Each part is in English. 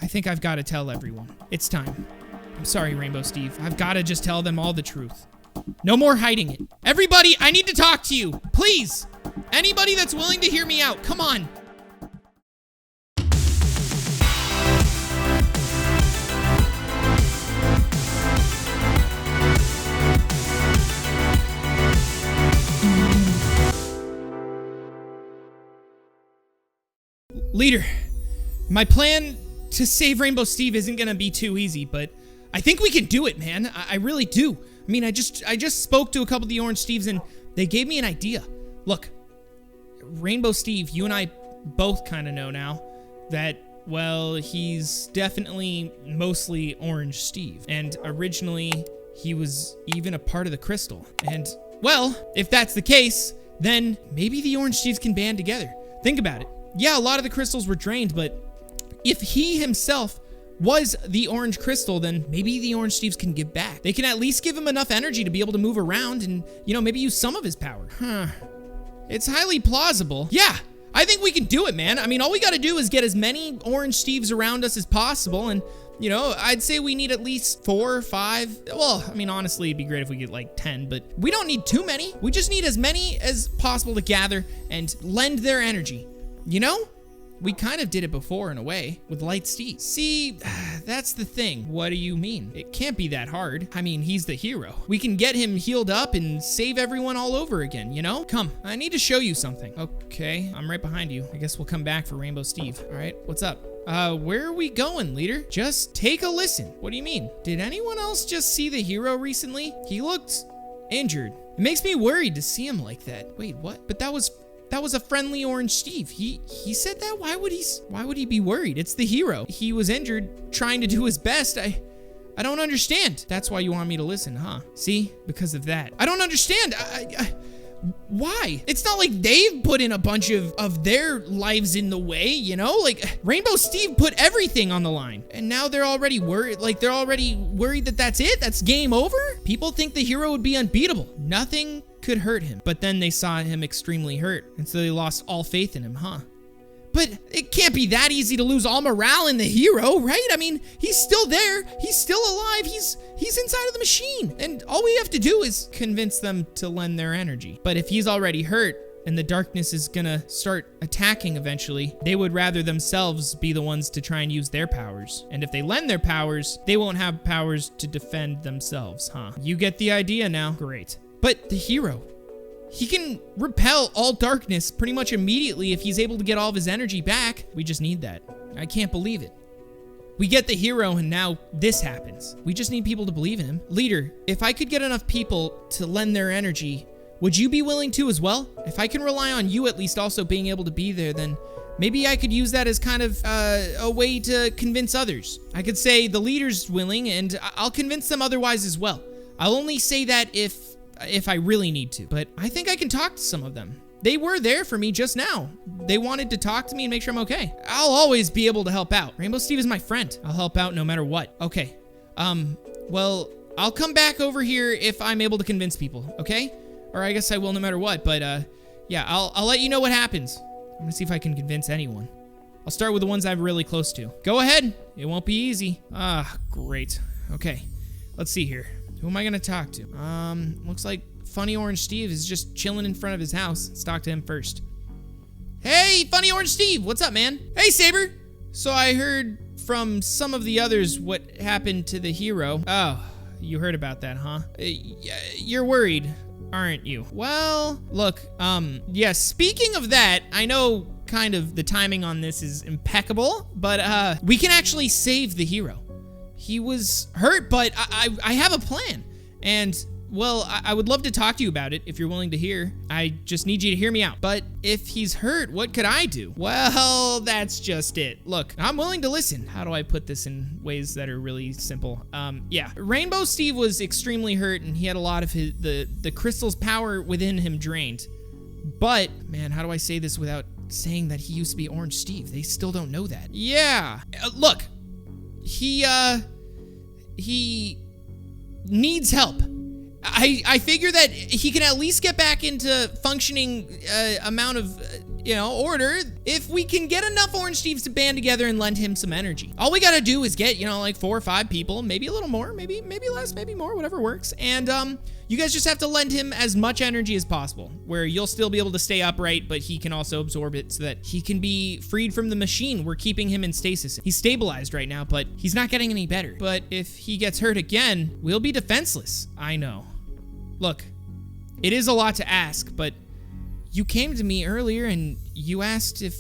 I think I've got to tell everyone. It's time. I'm sorry, Rainbow Steve. I've got to just tell them all the truth. No more hiding it. Everybody, I need to talk to you. Please. Anybody that's willing to hear me out, come on. Leader, my plan to save Rainbow Steve isn't gonna be too easy, but I think we can do it, man. I really do. I mean, I just spoke to a couple of the Orange Steves and they gave me an idea. Look, Rainbow Steve, you and I both kind of know now that, well, he's definitely mostly Orange Steve. And originally, he was even a part of the crystal. And, well, if that's the case, then maybe the Orange Steves can band together. Think about it. Yeah, a lot of the crystals were drained, but if he himself was the orange crystal, then maybe the Orange Steves can give back. They can at least give him enough energy to be able to move around and, you know, maybe use some of his power. It's highly plausible. Yeah, I think we can do it, man. I mean, all we gotta do is get as many Orange Steves around us as possible, and, you know, I'd say we need at least 4 or 5. Well, I mean, honestly, it'd be great if we get like 10, but we don't need too many. We just need as many as possible to gather and lend their energy. You know? We kind of did it before in a way, with Light Steve. See, that's the thing. What do you mean? It can't be that hard. I mean, he's the hero. We can get him healed up and save everyone all over again, you know? Come, I need to show you something. Okay, I'm right behind you. I guess we'll come back for Rainbow Steve. All right, what's up? Where are we going, leader? Just take a listen. What do you mean? Did anyone else just see the hero recently? He looked injured. It makes me worried to see him like that. Wait, what? But that was a friendly Orange Steve. He said that? Why would he be worried? It's the hero. He was injured, trying to do his best. I don't understand. That's why you want me to listen, huh? See? Because of that. I don't understand. Why? It's not like they've put in a bunch of their lives in the way, you know? Like, Rainbow Steve put everything on the line. And now they're already worried. Like, they're already worried that that's it? That's game over? People think the hero would be unbeatable. Nothing could hurt him. But then they saw him extremely hurt. And so they lost all faith in him, huh? But it can't be that easy to lose all morale in the hero, right? I mean, he's still there. He's still alive. He's inside of the machine. And all we have to do is convince them to lend their energy. But if he's already hurt and the darkness is gonna start attacking eventually, they would rather themselves be the ones to try and use their powers. And if they lend their powers, they won't have powers to defend themselves, huh? You get the idea now. Great. But the hero, he can repel all darkness pretty much immediately if he's able to get all of his energy back. We just need that. I can't believe it. We get the hero and now this happens. We just need people to believe in him. Leader, if I could get enough people to lend their energy, would you be willing to as well? If I can rely on you at least also being able to be there, then maybe I could use that as kind of a way to convince others. I could say the leader's willing and I'll convince them otherwise as well. I'll only say that if I really need to, but I think I can talk to some of them. They were there for me just now. They wanted to talk to me and make sure I'm okay. I'll always be able to help out. Rainbow Steve is my friend. I'll help out no matter what. Okay. Well, I'll come back over here if I'm able to convince people, okay? Or I guess I will no matter what, but yeah, I'll let you know what happens. I'm gonna see if I can convince anyone. I'll start with the ones I'm really close to. Go ahead. It won't be easy. Ah, great. Okay. Let's see here. Who am I gonna talk to? Looks like Funny Orange Steve is just chilling in front of his house. Let's talk to him first. Hey, Funny Orange Steve, what's up, man? Hey, Sabre. So I heard from some of the others what happened to the hero. Oh, you heard about that, huh? You're worried, aren't you? Well, look, yeah, speaking of that, I know kind of the timing on this is impeccable, but we can actually save the hero. He was hurt, but I have a plan. And, well, I would love to talk to you about it if you're willing to hear. I just need you to hear me out. But if he's hurt, what could I do? Well, that's just it. Look, I'm willing to listen. How do I put this in ways that are really simple? Yeah. Rainbow Steve was extremely hurt, and he had a lot of the crystal's power within him drained. But, man, how do I say this without saying that he used to be Orange Steve? They still don't know that. Yeah. Look. He needs help. I figure that he can at least get back into functioning amount of order if we can get enough Orange Thieves to band together and lend him some energy. All we gotta do is get, like 4 or 5 people, maybe a little more, maybe less, maybe more, whatever works. And you guys just have to lend him as much energy as possible, where you'll still be able to stay upright, but he can also absorb it so that he can be freed from the machine. We're keeping him in stasis. He's stabilized right now, but he's not getting any better. But if he gets hurt again, we'll be defenseless. I know. Look, it is a lot to ask, but you came to me earlier and you asked if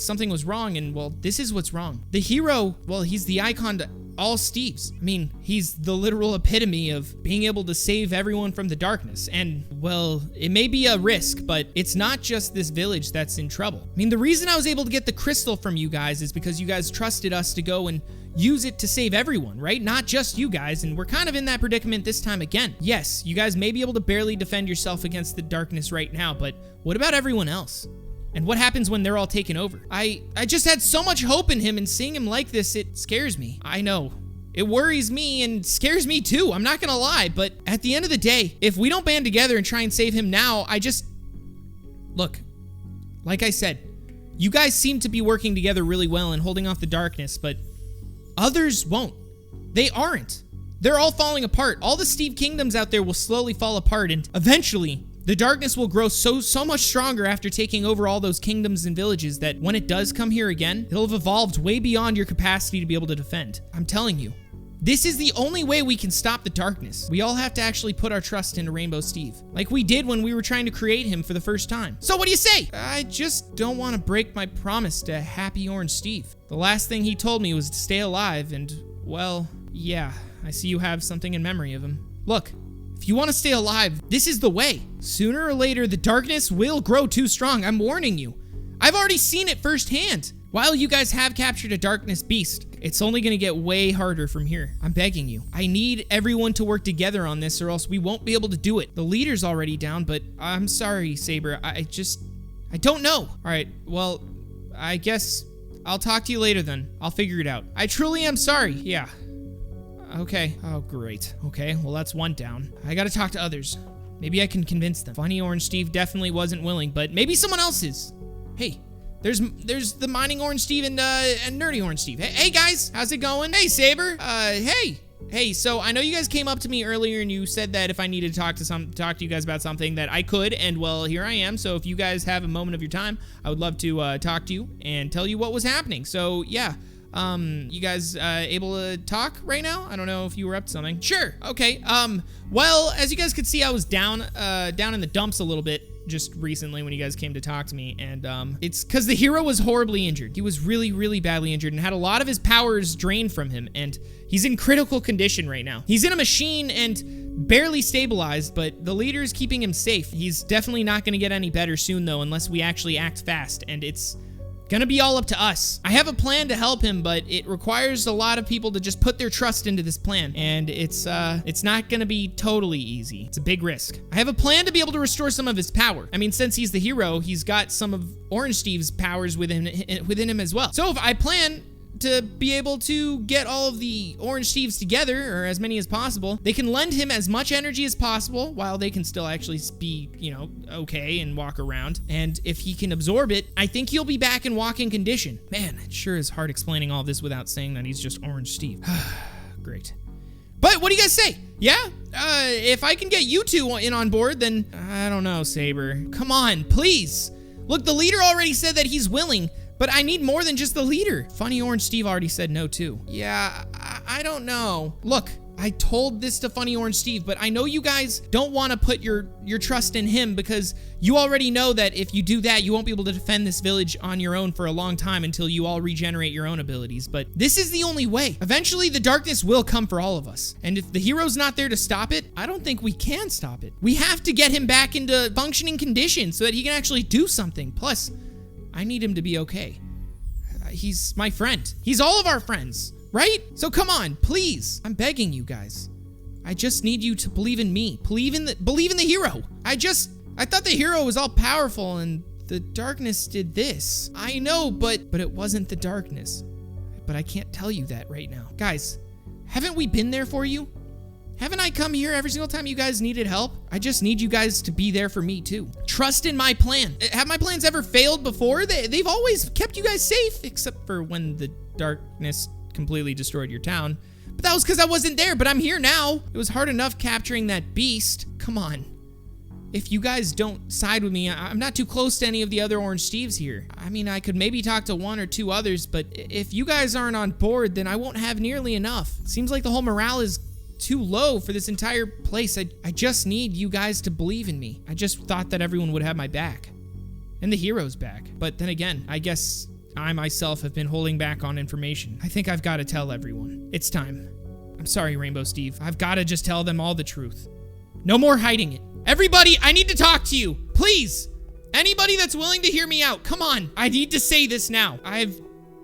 something was wrong, and well, this is what's wrong. The hero, well, he's the icon to all Steves. I mean, he's the literal epitome of being able to save everyone from the darkness. And, well, it may be a risk, but it's not just this village that's in trouble. I mean, the reason I was able to get the crystal from you guys is because you guys trusted us to go and use it to save everyone, right? Not just you guys, and we're kind of in that predicament this time again. Yes, you guys may be able to barely defend yourself against the darkness right now, but what about everyone else? And what happens when they're all taken over? I just had so much hope in him, and seeing him like this, it scares me. I know. It worries me and scares me too, I'm not gonna lie, but at the end of the day, if we don't band together and try and save him now, Look, like I said, you guys seem to be working together really well and holding off the darkness, but others won't. They aren't. They're all falling apart. All the Steve Kingdoms out there will slowly fall apart, and eventually, the darkness will grow so much stronger after taking over all those kingdoms and villages that when it does come here again, it'll have evolved way beyond your capacity to be able to defend. I'm telling you, this is the only way we can stop the darkness. We all have to actually put our trust into Rainbow Steve, like we did when we were trying to create him for the first time. So what do you say? I just don't want to break my promise to Happy Orange Steve. The last thing he told me was to stay alive, and, well, yeah, I see you have something in memory of him. Look, if you want to stay alive, this is the way. Sooner or later, the darkness will grow too strong. I'm warning you. I've already seen it firsthand. While you guys have captured a darkness beast, it's only going to get way harder from here. I'm begging you. I need everyone to work together on this, or else we won't be able to do it. The leader's already down, but I'm sorry, Sabre. I don't know. All right, well, I guess I'll talk to you later then. I'll figure it out. I truly am sorry. Yeah. Okay. Oh, great. Okay, well, that's one down. I gotta talk to others. Maybe I can convince them. Funny Orange Steve definitely wasn't willing, but maybe someone else is. Hey, there's the Mining Orange Steve and Nerdy Orange Steve. Hey, guys, how's it going? Hey, Sabre. Hey, so I know you guys came up to me earlier and you said that if I needed to talk to you guys about something that I could, and well, here I am. So if you guys have a moment of your time, I would love to talk to you and tell you what was happening. So yeah. You guys able to talk right now? I don't know if you were up to something. Sure. Okay. Well, as you guys could see, I was down in the dumps a little bit just recently when you guys came to talk to me, and it's because the hero was horribly injured. He was really, really badly injured and had a lot of his powers drained from him, and he's in critical condition right now. He's in a machine and barely stabilized, but the leader is keeping him safe. He's definitely not going to get any better soon, though, unless we actually act fast, and it's gonna be all up to us. I have a plan to help him, but it requires a lot of people to just put their trust into this plan, and it's not gonna be totally easy. It's a big risk. I have a plan to be able to restore some of his power. I mean, since he's the hero, he's got some of Orange Steve's powers within him as well. So if I plan to be able to get all of the Orange Thieves together, or as many as possible, they can lend him as much energy as possible while they can still actually be, okay and walk around. And if he can absorb it, I think he'll be back in walking condition. Man, it sure is hard explaining all this without saying that he's just Orange Steve. Great. But what do you guys say? Yeah? If I can get you two in on board, then I don't know, Sabre. Come on, please. Look, the leader already said that he's willing, but I need more than just the leader. Funny Orange Steve already said no, too. Yeah, I don't know. Look, I told this to Funny Orange Steve, but I know you guys don't want to put your trust in him because you already know that if you do that, you won't be able to defend this village on your own for a long time until you all regenerate your own abilities. But this is the only way. Eventually, the darkness will come for all of us. And if the hero's not there to stop it, I don't think we can stop it. We have to get him back into functioning condition so that he can actually do something. Plus, I need him to be okay. He's my friend. He's all of our friends, right? So come on, please. I'm begging you guys. I just need you to believe in me. Believe in the hero. I thought the hero was all powerful and the darkness did this. I know, but it wasn't the darkness. But I can't tell you that right now. Guys, haven't we been there for you? Haven't I come here every single time you guys needed help? I just need you guys to be there for me too. Trust in my plan. Have my plans ever failed before? They've always kept you guys safe, except for when the darkness completely destroyed your town. But that was because I wasn't there, but I'm here now. It was hard enough capturing that beast. Come on. If you guys don't side with me, I'm not too close to any of the other Orange Steves here. I mean, I could maybe talk to one or two others, but if you guys aren't on board, then I won't have nearly enough. It seems like the whole morale is too low for this entire place. I just need you guys to believe in me. I just thought that everyone would have my back. And the hero's back. But then again, I guess I myself have been holding back on information. I think I've got to tell everyone. It's time. I'm sorry, Rainbow Steve. I've got to just tell them all the truth. No more hiding it. Everybody, I need to talk to you. Please. Anybody that's willing to hear me out, come on. I need to say this now. I've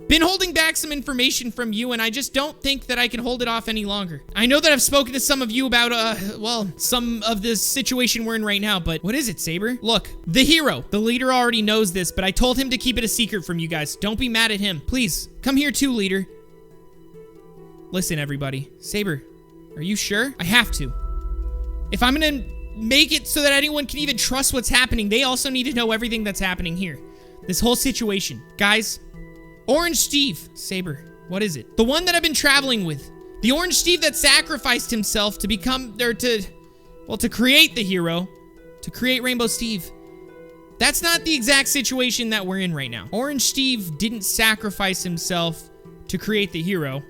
been holding back some information from you, and I just don't think that I can hold it off any longer. I know that I've spoken to some of you about, well, some of this situation we're in right now, but what is it, Sabre? Look, the hero, the leader already knows this, but I told him to keep it a secret from you guys. Don't be mad at him. Please, come here too, leader. Listen, everybody. Sabre, are you sure? I have to. If I'm gonna make it so that anyone can even trust what's happening, they also need to know everything that's happening here. This whole situation. Guys, Orange Steve. Sabre, what is it? The one that I've been traveling with. The Orange Steve that sacrificed himself to become, or to create the hero. To create Rainbow Steve. That's not the exact situation that we're in right now. Orange Steve didn't sacrifice himself to create the hero.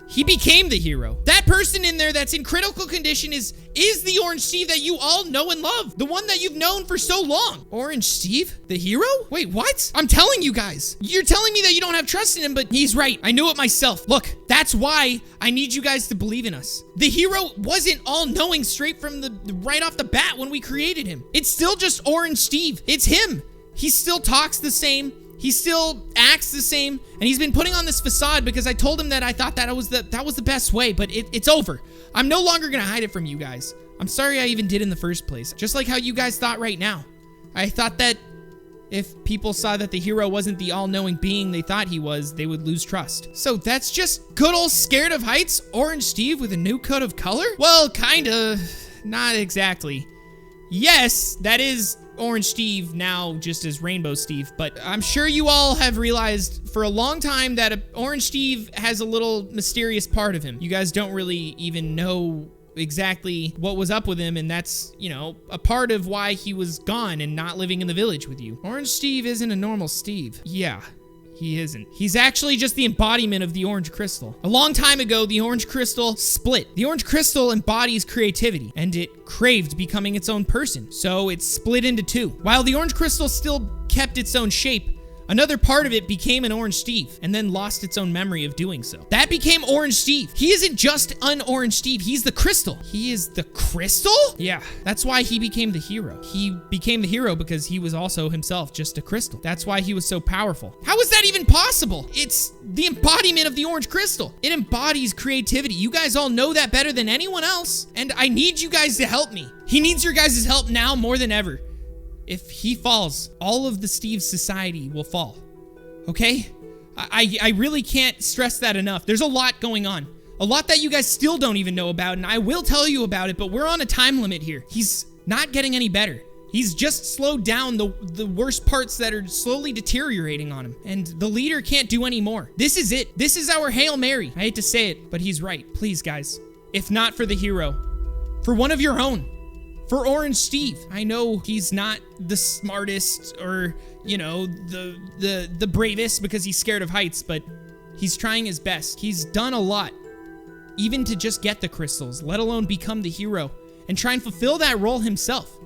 He became the hero. That person in there that's in critical condition is the Orange Steve that you all know and love. The one that you've known for so long. Orange Steve? The hero? Wait, what? I'm telling you guys. You're telling me that you don't have trust in him, but he's right. I knew it myself. Look, that's why I need you guys to believe in us. The hero wasn't all-knowing straight from right off the bat when we created him. It's still just Orange Steve. It's him. He still talks the same. He still acts the same, and he's been putting on this facade because I told him that I thought that was the best way, but it's over. I'm no longer gonna hide it from you guys. I'm sorry I even did in the first place. Just like how you guys thought right now. I thought that if people saw that the hero wasn't the all-knowing being they thought he was, they would lose trust. So that's just good old scared of heights Orange Steve with a new coat of color? Well, kinda. Not exactly. Yes, that is Orange Steve now just as Rainbow Steve, but I'm sure you all have realized for a long time that Orange Steve has a little mysterious part of him. You guys don't really even know exactly what was up with him, and that's, you know, a part of why he was gone and not living in the village with you. Orange Steve isn't a normal Steve. Yeah. He isn't. He's actually just the embodiment of the orange crystal. A long time ago, the orange crystal split. The orange crystal embodies creativity, and it craved becoming its own person, so it split into two. While the orange crystal still kept its own shape, another part of it became an Orange Steve, and then lost its own memory of doing so. That became Orange Steve. He isn't just an Orange Steve, he's the crystal. He is the crystal? Yeah, that's why he became the hero. He became the hero because he was also himself just a crystal. That's why he was so powerful. How is that even possible? It's the embodiment of the orange crystal. It embodies creativity. You guys all know that better than anyone else, and I need you guys to help me. He needs your guys' help now more than ever. If he falls, all of the Steve's society will fall. Okay? I really can't stress that enough. There's a lot going on. A lot that you guys still don't even know about, and I will tell you about it, but we're on a time limit here. He's not getting any better. He's just slowed down the worst parts that are slowly deteriorating on him, and the leader can't do any more. This is it. This is our Hail Mary. I hate to say it, but he's right. Please, guys. If not for the hero, for one of your own. For Orange Steve. I know he's not the smartest or, you know, the bravest because he's scared of heights, but he's trying his best. He's done a lot, even to just get the crystals, let alone become the hero and try and fulfill that role himself.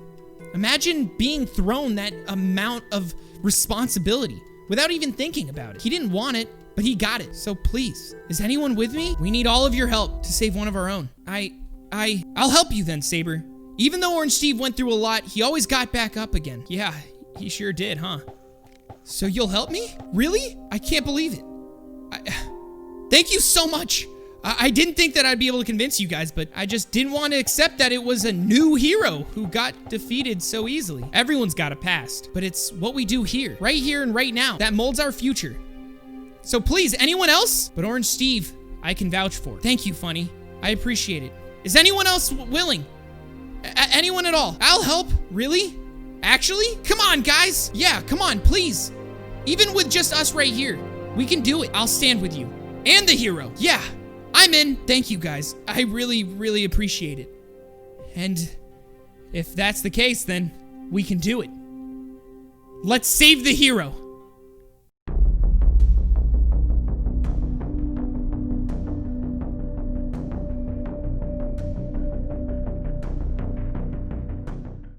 Imagine being thrown that amount of responsibility without even thinking about it. He didn't want it, but he got it. So please, is anyone with me? We need all of your help to save one of our own. I'll help you then, Sabre. Even though Orange Steve went through a lot, he always got back up again. Yeah, he sure did, huh? So you'll help me? Really? I can't believe it. Thank you so much. I didn't think that I'd be able to convince you guys, but I just didn't want to accept that it was a new hero who got defeated so easily. Everyone's got a past, but it's what we do here and right now, that molds our future. So please, anyone else? But Orange Steve, I can vouch for. Thank you, Funny. I appreciate it. Is anyone else willing? Anyone at all? I'll help. Really? Actually? Come on, guys. Yeah, come on, please. Even with just us right here, we can do it. I'll stand with you. And the hero. Yeah, I'm in. Thank you, guys. I really, really appreciate it. And if that's the case, then we can do it. Let's save the hero.